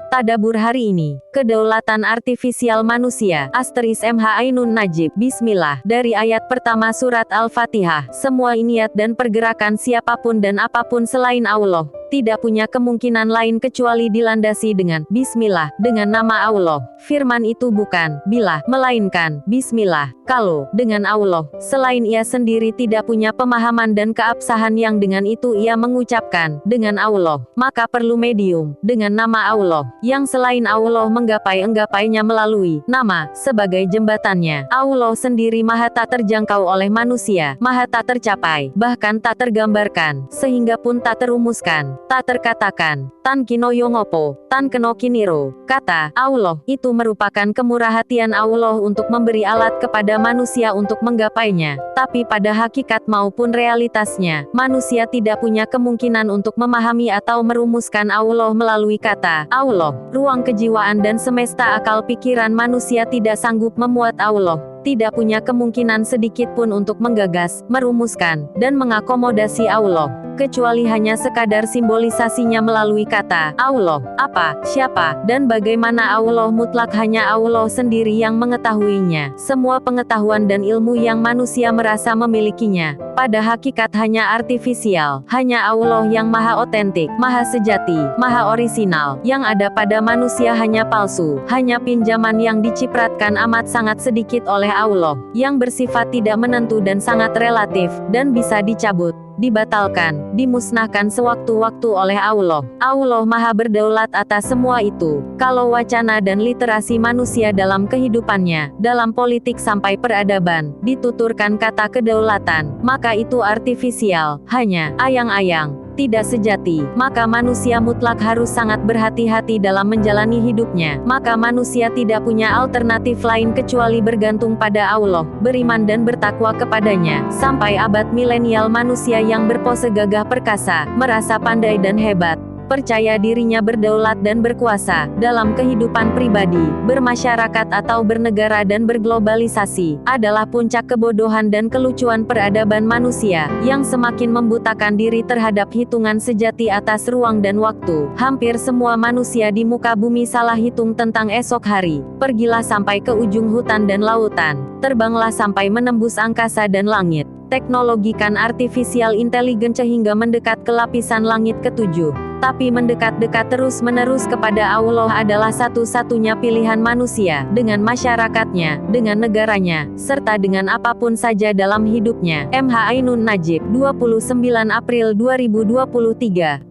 Tadabbur hari ini, kedaulatan artifisial manusia, *MH Ainun Najib, Bismillah, dari ayat pertama surat Al-Fatihah, semua niat dan pergerakan siapapun dan apapun selain Allah, tidak punya kemungkinan lain kecuali dilandasi dengan Bismillah, dengan nama Allah. Firman itu bukan bila, melainkan Bismillah. Kalau dengan Allah, selain ia sendiri tidak punya pemahaman dan keabsahan yang dengan itu ia mengucapkan dengan Allah, maka perlu medium dengan nama Allah, yang selain Allah menggapai-enggapainya melalui nama sebagai jembatannya. Allah sendiri maha tak terjangkau oleh manusia, maha tak tercapai, bahkan tak tergambarkan, sehingga pun tak terumuskan, tak terkatakan, tan kinoyo ngopo, tan keno kiniro. Kata Allah itu merupakan kemurahhatian Allah untuk memberi alat kepada manusia untuk menggapainya. Tapi pada hakikat maupun realitasnya, manusia tidak punya kemungkinan untuk memahami atau merumuskan Allah melalui kata Allah. Ruang kejiwaan dan semesta akal pikiran manusia tidak sanggup memuat Allah, tidak punya kemungkinan sedikit pun untuk menggagas, merumuskan, dan mengakomodasi Allah, kecuali hanya sekadar simbolisasinya melalui kata Allah. Apa, siapa, dan bagaimana Allah mutlak hanya Allah sendiri yang mengetahuinya. Semua pengetahuan dan ilmu yang manusia merasa memilikinya, pada hakikat hanya artifisial. Hanya Allah yang maha otentik, maha sejati, maha orisinal. Yang ada pada manusia hanya palsu, hanya pinjaman yang dicipratkan amat sangat sedikit oleh Allah, yang bersifat tidak menentu dan sangat relatif, dan bisa dicabut, dibatalkan, dimusnahkan sewaktu-waktu oleh Allah. Allah maha berdaulat atas semua itu. Kalau wacana dan literasi manusia dalam kehidupannya, dalam politik sampai peradaban, dituturkan kata kedaulatan, maka itu artifisial, hanya ayang-ayang, tidak sejati. Maka manusia mutlak harus sangat berhati-hati dalam menjalani hidupnya. Maka manusia tidak punya alternatif lain kecuali bergantung pada Allah, beriman dan bertakwa kepadanya. Sampai abad milenial manusia yang berpose gagah perkasa, merasa pandai dan hebat, percaya dirinya berdaulat dan berkuasa, dalam kehidupan pribadi, bermasyarakat atau bernegara dan berglobalisasi, adalah puncak kebodohan dan kelucuan peradaban manusia, yang semakin membutakan diri terhadap hitungan sejati atas ruang dan waktu. Hampir semua manusia di muka bumi salah hitung tentang esok hari. Pergilah sampai ke ujung hutan dan lautan, terbanglah sampai menembus angkasa dan langit, teknologikan artificial intelligence hingga mendekat ke lapisan langit ketujuh. Tapi mendekat-dekat terus-menerus kepada Allah adalah satu-satunya pilihan manusia, dengan masyarakatnya, dengan negaranya, serta dengan apapun saja dalam hidupnya. MH Ainun Najib, 29 April 2023